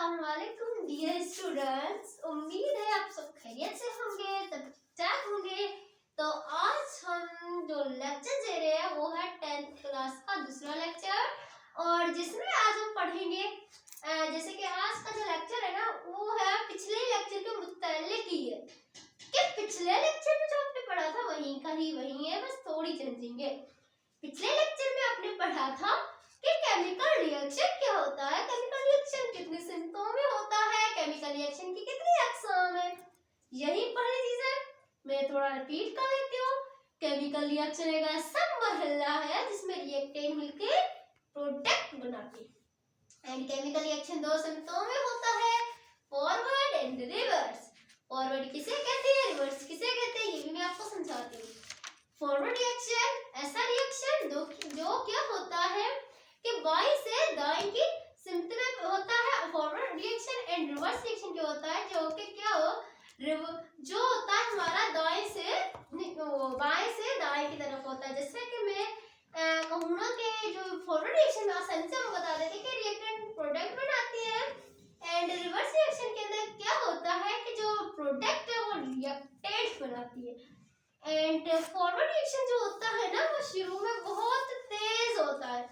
अस्सलाम वालेकुम dear students, उम्मीद है आप सब खैरियत से होंगे, सब ठीक होंगे। तो आज हम जो लेक्चर दे रहे हैं वो है 10th क्लास का दूसरा लेक्चर, और जिसमें आज हम पढ़ेंगे जैसे कि आज का जो लेक्चर है ना वो है पिछले लेक्चर के मुताल्लिक ही है कि पिछले लेक्चर में जो आपने पढ़ा था वहीं का ही वही है, बस थोड़ी चेंजिंग है। पिछले लेक्चर में आपने पढ़ा था कि केमिकल रिएक्शन क्या होता है, केमिकल रिएक्शन कितने सिम्टोम में होता है, केमिकल रिएक्शन की कितनी अक़साम है, यही पहली चीज है। मैं थोड़ा रिपीट कर लेती हूँ। केमिकल रिएक्शन एक ऐसा मरहला है जिसमें रिएक्टेंट मिलकर प्रोडक्ट बनाते हैं। एंड केमिकल रिएक्शन दो सिम्टोम में होता है, फॉरवर्ड एंड रिवर्स। फॉरवर्ड किसे कहते हैं, रिवर्स किसे कहते हैं, ये भी मैं आपको समझाती हूँ। फॉरवर्ड रिएक्शन ऐसा रिएक्शन जो क्या होता है कि बाएं से दाएं की सिमत में होता है forward reaction, and reverse reaction क्या होता है जो कि क्या हो जो होता है हमारा दाएं से बाएं से दाएं की तरफ होता है। जैसे कि मैं कहूँ ना कि जो फॉरवर्ड रिएक्शन में आसानी से हम बता देते कि रिएक्टेंट प्रोडक्ट बनाती है, एंड रिवर्स रिएक्शन के अंदर क्या होता है कि जो प्रोडक्ट है वो रिएक्टेंट बनाती है। एंड फॉरवर्ड रिएक्शन जो होता है ना वो शुरू में बहुत तेज होता है,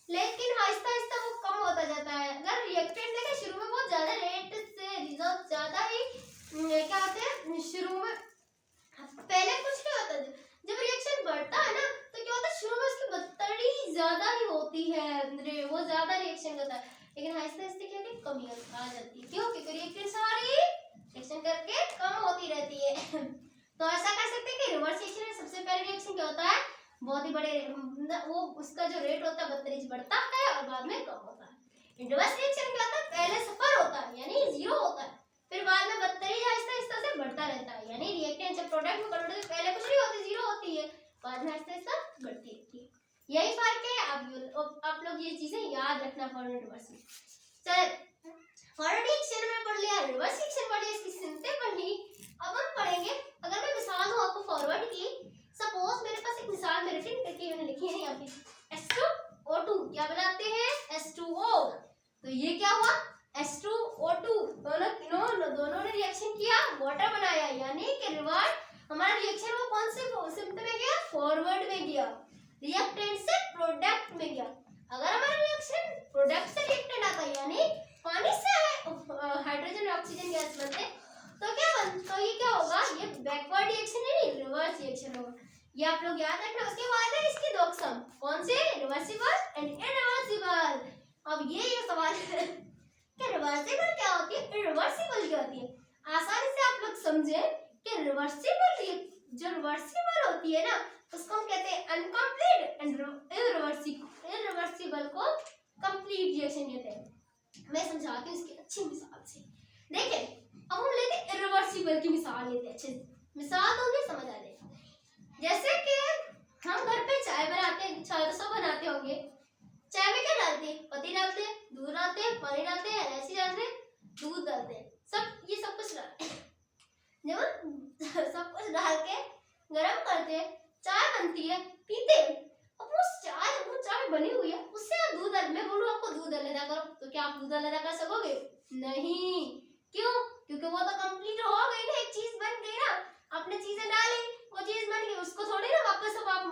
लेकिन आहिस्ता आहिस्ता वो कम होता जाता है। अगर रिएक्टेंट देखें शुरू में बहुत ज्यादा रेट से रिजल्ट ज्यादा ही क्या होते हैं, शुरू में पहले कुछ नहीं होता, जब रिएक्शन बढ़ता है ना तो क्या होता है शुरू में उसकी बदतड़ी ज्यादा ही होती है, वो ज्यादा रिएक्शन करता है, लेकिन आहिस्ता आहिस्ता क्या होती है कमी आ जाती है। क्यों? क्योंकि रिएक्टेंट सारी रिएक्शन करके कम होती रहती है। तो ऐसा कर सकते हैं कि रिवर्स रिएक्शन में सबसे पहले रिएक्शन क्या होता है, बहुत ही बड़े वो उसका जो रेट होता है 32 बढ़ता है और बाद में कम होता है। रिवर्स रिएक्शन क्या होता है, पहले सफर होता है यानी जीरो होता है, फिर बाद में 32 आहिस्ता आहिस्ता से बढ़ता रहता है। यानी रिएक्टेंट जब प्रोडक्ट में कन्वर्ट होती है पहले कुछ नहीं होती, जीरो होती है, बाद में आहिस्ता आहिस्ता बढ़ती रहती है। यही फर्क है। आप लोग ये चीजें याद रखना फॉरवर्ड रिवर्स में। चल फॉरवर्ड रिएक्शन में पढ़ लिया, रिवर्स रिएक्शन पढ़ लिया, इसकी सिमतें पढ़ ली। अब हम पढ़ेंगे, अगर मैं मिसाल दूं आपको फॉरवर्ड की, सपोज मेरे पास एक मिसाल मेरे फिर करके मैंने लिखी है यहाँ पे H2O2 क्या बनाते हैं, H2O। तो ये क्या हुआ H2O2, दोनों ने रिएक्शन किया, वाटर बनाया, यानी कि रिवर्स हमारा रिएक्शन वो कौन से सिम्टम में गया, फॉरवर्ड में गया, रिएक्टेंट से प्रोडक्ट में गया। अगर हमारा रिएक्शन प्रोडक्ट से रिएक्टेंट आता है यानी पानी से हाइड्रोजन और ऑक्सीजन गैस बनते, तो ये क्या होगा, ये बैकवर्ड रिएक्शन है, रिवर्स रिएक्शन होगा। ये आप लोग याद रखना। उसके बाद है इसकी दो किस्म, कौन से, रिवर्सिबल एंड इरिवर्सिबल। अब ये सवाल है कि रिवर्सिबल क्या होती है, इरिवर्सिबल क्या होती है। आसानी से आप लोग समझे कि जो रिवर्सिबल होती है ना उसको हम कहते हैं अनकंप्लीट, एंड इरिवर्सिबल को कंप्लीट रिएक्शन कहते हैं। मैं समझाती हूँ इसकी अच्छी मिसाल से। देखिए अब हम लेते हैं इरिवर्सिबल की मिसाल लेते हैं, अच्छे मिसाल दोगे समझ आ जाएगा। जैसे कि हम घर पे चाय बनाते हैं, चाय तो सब बनाते होंगे, चाय में क्या डालते हैं, पत्ती डालते हैं, दूध डालते हैं, पानी डालते हैं, इलायची डालते हैं, दूध डालते हैं, सब कुछ डालते हैं। जब सब कुछ डाल के गरम करते हैं, चाय बनती है, पीते हैं। अब वो चाय बनी हुई है, उससे आप दूध डाल, मैं बोलूँ आपको दूध अलग करो, तो क्या आप दूध अलग कर सकोगे? नहीं। क्यों? क्योंकि वो तो कंप्लीट हो गई ना, एक चीज बन गई ना, आपने चीजें डाली, वो चीज बन गई, उसको थोड़ी ना वापस अब आप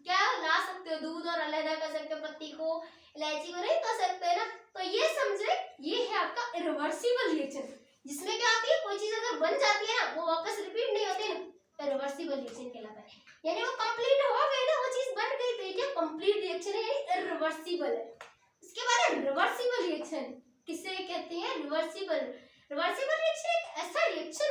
क्या ला सकते हो, दूध और अलग कर सकते हो, पत्ती को इलायची को नहीं कर सकते ना। तो ये समझे, ये है आपका इरिवर्सिबल रिएक्शन, जिसमें क्या होती है कोई चीज अगर बन जाती है ना वो वापस रिपीट नहीं होती ना, इरिवर्सिबल रिएक्शन कहलाता है। यानी वो कंप्लीट हो गई ना, वो चीज बन गई, तो ये कंप्लीट रिएक्शन है, यानी इरिवर्सिबल है। उसके बाद है रिवर्सिबल रिएक्शन, किसे कहते हैं, रिवर्सिबल रिएक्शन एक ऐसा रिएक्शन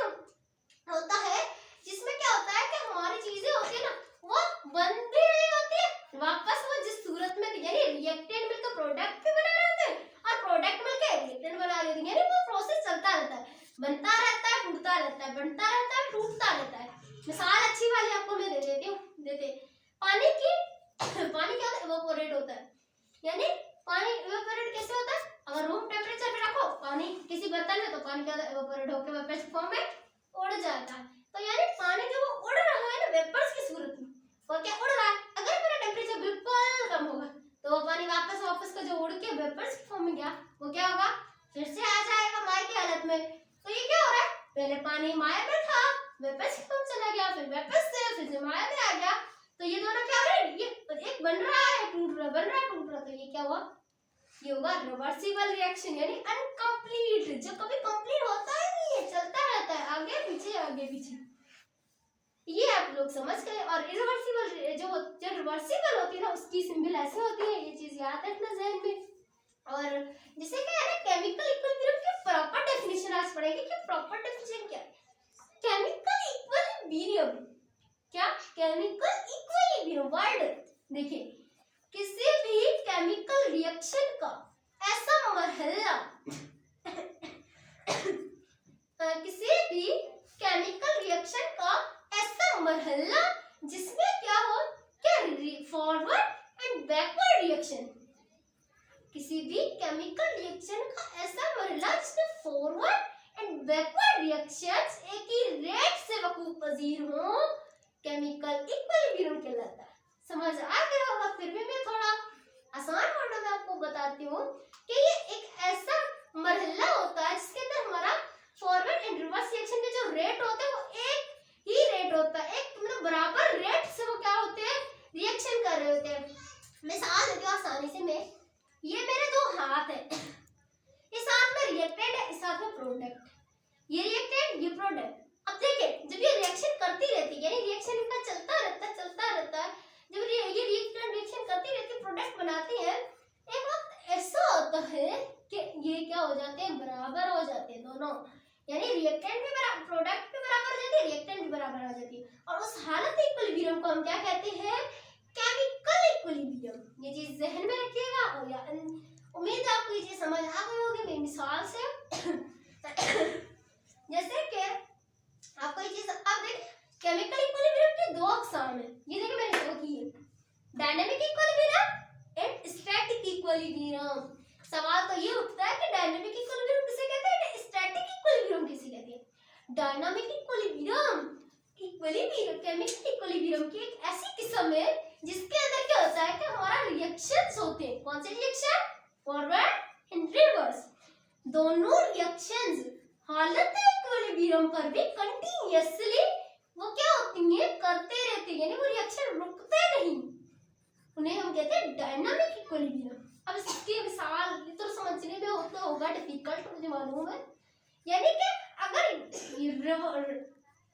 होता है जिसमें क्या होता है कि हमारी चीजें होती है ना वो बनती नहीं होती है, वापस वो जिस सूरत में थी, यानी रिएक्टेंट मिलकर प्रोडक्ट भी बना रहे होते हैं और प्रोडक्ट मिलकर रिएक्टेंट बना रहे होते हैं, यानी वो प्रोसेस चलता रहता है, बनता रहता है, टूटता रहता है, बनता रहता है, टूटता रहता है। मिसाल अच्छी वाली आपको मैं दे देती हूँ, पानी क्या होता है, इवेपोरेट होता है। यानी पानी इवेपोरेट कैसे होता है, अगर रूम टेम्परेचर पे रखो पानी किसी बर्तन में, तो पानी क्या होता है, इवेपोरेट होकर वेपर्स फॉर्म में उड़ जाता है। तो यानी पानी जो उड़ रहा है ना वेपर्स की सूरत में, और क्या उड़ रहा है, अगर मेरा टेम्परेचर बिल्कुल कम होगा तो वो पानी वापस का जो उड़ के वेपर्स की फॉर्म में गया वो क्या होगा, फिर से आ में। तो ये क्या हो रहा है, पहले पानी माया में था, वापस कम चला गया, फिर वापस से फिर से माया में आ गया। तो ये दोनों क्या हो रहा है, ये एक बन रहा है, टूट रहा, बन रहा है, टूट रहा। तो ये क्या हुआ, ये होगा रिवर्सिबल रिएक्शन यानी अनकंप्लीट, जो कभी कंप्लीट होता ही नहीं है, चलता रहता है आगे पीछे आगे पीछे। ये आप लोग समझ गए। और इरिवर्सिबल जो रिवर्सिबल होती है ना, उसकी सिंबल ऐसे होती है, ये चीज याद रखना ज़हन में। और जिसे क्या है ना, केमिकल इक्विलिब्रियम की प्रॉपर डेफिनेशन आज पढ़ेंगे कि प्रॉपर डेफिनेशन क्या है। केमिकल इक्विलिब्रियम, क्या केमिकल इक्विलिब्रियम वर्ड देखिए, किसी भी केमिकल रिएक्शन का ऐसा मरहला किसी भी केमिकल रिएक्शन का ऐसा मरहला जिसमें क्या हो, क्या फॉरवर्ड एंड बैकवर्ड रिएक्शन, किसी भी केमिकल रिएक्शन का ऐसा मरहला जिसमें फॉरवर्ड एंड बैकवर्ड रिएक्शंस एक ही रेट से वकूफ पजीर हो, केमिकल इक्विलिब्रियम कहलाता है। समझ आ गया होगा। फिर भी मैं थोड़ा आसान वर्ड में आपको बताती हूँ कि ये एक ऐसा मरहला होता है जिसके अंदर हमारा फॉरवर्ड एंड रिवर्स रिएक्शन के जो रेट होते हैं वो एक ही रेट होता है, एक मतलब बराबर रेट से वो क्या होते हैं, रिएक्शन कर रहे होते हैं। मिसाल देती हूँ आसानी से, मैं ये मेरे दो हाथ है, इस हाथ में रिएक्टेंट है, इस हाथ में प्रोडक्ट, ये रिएक्टेंट ये प्रोडक्ट। अब देखिए जब ये रिएक्शन करती रहती है, यानी रिएक्शन इनका चलता रहता है, जब ये रिएक्टेंट रिएक्शन करती रहती है, प्रोडक्ट बनाती है, एक वक्त ऐसा होता है कि ये क्या हो जाते हैं, बराबर हो जाते हैं दोनों, यानी रिएक्टेंट भी बराबर, प्रोडक्ट भी बराबर हो जाती है, रिएक्टेंट भी बराबर हो जाती है। और उस हालत इक्विलिब्रियम को हम क्या कहते हैं, केमिकल इक्विलिब्रियम। ये चीज जहन में रखिएगा। और उम्मीद है आपको ये चीज समझ आ गई होगी मेरी मिसाल से। जैसे कि आपको ये चीज, अब देख केमिकल इक्विलिब्रियम के दो अकसाम है, ये देखिए मैंने शो की है, dynamic equilibrium and static equilibrium. सवाल तो ये उठता है कि डायनामिक इक्विलिब्रियम किसे कहते हैं, स्टैटिक इक्विलिब्रियम किसे कहते हैं। डायनामिक इक्विलिब्रियम केमिकल इक्विलिब्रियम की एक ऐसी किस्म है जिसके अंदर क्या होता है कि हमारा रिएक्शंस होते हैं, कौन से रिएक्शन, फॉरवर्ड एंड रिवर्स, दोनों रिएक्शंस हालत इक्विलिब्रियम पर भी कंटीन्यूअसली वो क्या होती है, करते रहते हैं, यानी वो रिएक्शन रुकते नहीं, उन्हें हम कहते हैं डायनामिक इक्विलिब्रियम। अब इसकी मिसाल तो समझने में उतना होगा डिफिकल्ट, मुझे मालूम है, यानी कि अगर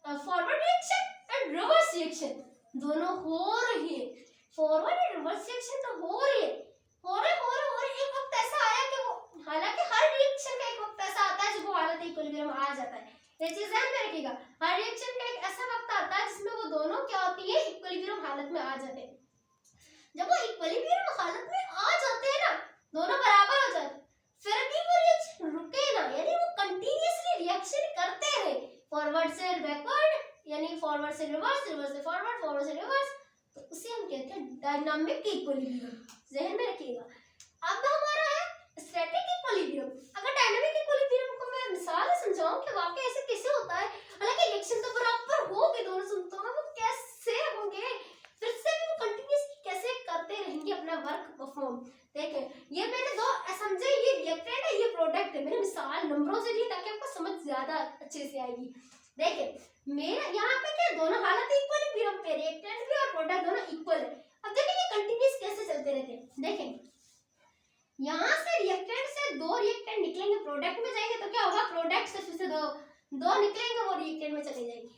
forward reaction and reverse reaction दोनों हो रही है, फॉरवर्ड एंड रिवर्स रिएक्शन तो हो रही है, हो रहे एक वक्त ऐसा आया कि वो, हालांकि हर रिएक्शन का एक वक्त ऐसा आता है जब वो हालत इक्विलिब्रियम आ जाता है, ये चीज ध्यान में रखिएगा। हर रिएक्शन का एक ऐसा वक्त आता है जिसमें वो दोनों क्या होती है, इक्विलिब्रियम हालत में आ जाते हैं। जब वो इक्विलिब्रियम हालत में आ जाते हैं ना, दोनों बराबर हो जाते, फिर भी वो रिएक्शन रुके ना, यानी वो कंटीन्यूअसली रिएक्शन करते हैं, फॉरवर्ड से बैकवर्ड, यानी फॉरवर्ड से रिवर्स, रिवर्स से फॉरवर्ड, फॉरवर्ड से रिवर्स, तो उसे हम कहते हैं डायनामिक इक्विलिब्रियम। ज़हन में रखिएगा। अब हमारा है स्टैटिक इक्विलिब्रियम। अगर डायनामिक इक्विलिब्रियम को मैं मिसाल से समझाऊं कि वाकई ऐसे कैसे होता है, हालांकि रिएक्शन तो बराबर होगी दोनों से, दोनों वो कैसे होंगे, फिर से भी वो कंटीन्यूअसली कैसे करते रहेंगे अपना वर्क परफॉर्म। देखें ये मैंने दो समझे, ये रिएक्टेंट है, ये प्रोडक्ट है, मैंने मिसाल नंबरों से दी ताकि आपको समझ ज्यादा अच्छे से आएगी। देखिए मेरा यहाँ पे क्या, दोनों हालत इक्विलिब्रियम पे, रिएक्टेंट भी और प्रोडक्ट दोनों इक्वल है। अब देखिए ये कंटीन्यूअस कैसे चलते रहते हैं। देखें यहाँ से रिएक्टेंट से दो रिएक्टेंट निकलेंगे, प्रोडक्ट में जाएंगे तो क्या होगा, प्रोडक्ट से फिर से दो निकलेंगे, वो रिएक्टेंट में चले जाएंगे,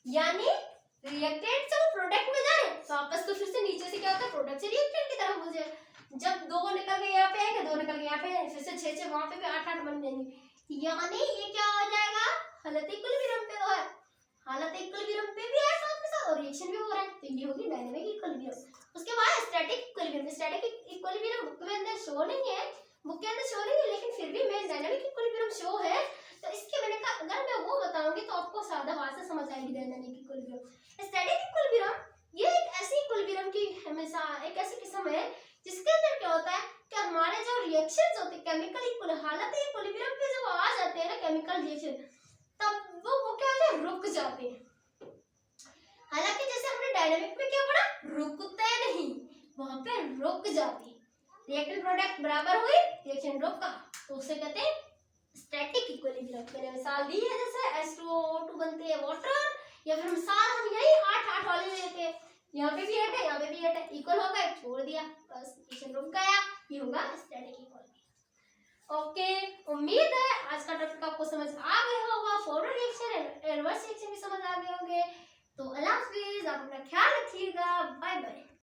यानी रिएक्टेंट से वो प्रोडक्ट में जाए तो वापस तो फिर से नीचे से क्या होता है, प्रोडक्ट से रिएक्टेंट की तरफ हो जाए। जब दो निकल गए यहाँ पे आएंगे, दो निकल गए यहाँ पे, फिर से 6 वहां पे भी 8 बन जाएंगे, यानी ये क्या हो जाएगा, हालत इक्विलिब्रियम पे है, हालत इक्विलिब्रियम पे भी है साथ में साथ और रिएक्शन भी हो रहा है, तो ये होगी डायनामिक इक्विलिब्रियम। उसके बाद static equilibrium. Static equilibrium book में अंदर शो नहीं है, बुक के अंदर शो नहीं है, लेकिन फिर भी मैं डायनामिक इक्विलिब्रियम शो है, तो इसके मैंने कहा अगर मैं वो बताऊंगी तो आपको सादा भाषा समझ आएगी डायनामिक इक्विलिब्रियम। स्टैटिक इक्विलिब्रियम ये एक ऐसी इक्विलिब्रियम की हमेशा एक ऐसी किस्म है जिसके अंदर क्या होता है कि हमारे जो रिएक्शंस होते हैं केमिकल इक्विलिब्रियम, हालत इक्विलिब्रियम पे जब आ जाते हैं ना केमिकल रिएक्शन, तब वो क्या होता है, रुक जाते हैं। हालांकि जैसे हमने डायनामिक में क्या पढ़ा, रुकते नहीं, वहां पे रुक जाते हैं। रिएक्टेंट प्रोडक्ट बराबर हुए, रिएक्शन रुका, तो उसे कहते हैं स्टैटिक इक्विलिब्रियम। मैंने मिसाल दी है, जैसे H2O2 बनते हैं वाटर, या फिर मिसाल हम यही 8 वाले लेते हैं, यहाँ पे भी 8 है, यहाँ पे भी 8 है, इक्वल हो गए, छोड़ दिया, बस इक्वेशन रुक गया, ये होगा स्टैटिक इक्विलिब्रियम। ओके, उम्मीद है आज का टॉपिक आपको समझ आ गया होगा, फॉरवर्ड रिएक्शन, रिवर्स रिएक्शन भी समझ आ गए होंगे। तो अल्लाह हाफिज, आप अपना ख्याल रखिएगा, बाय बाय।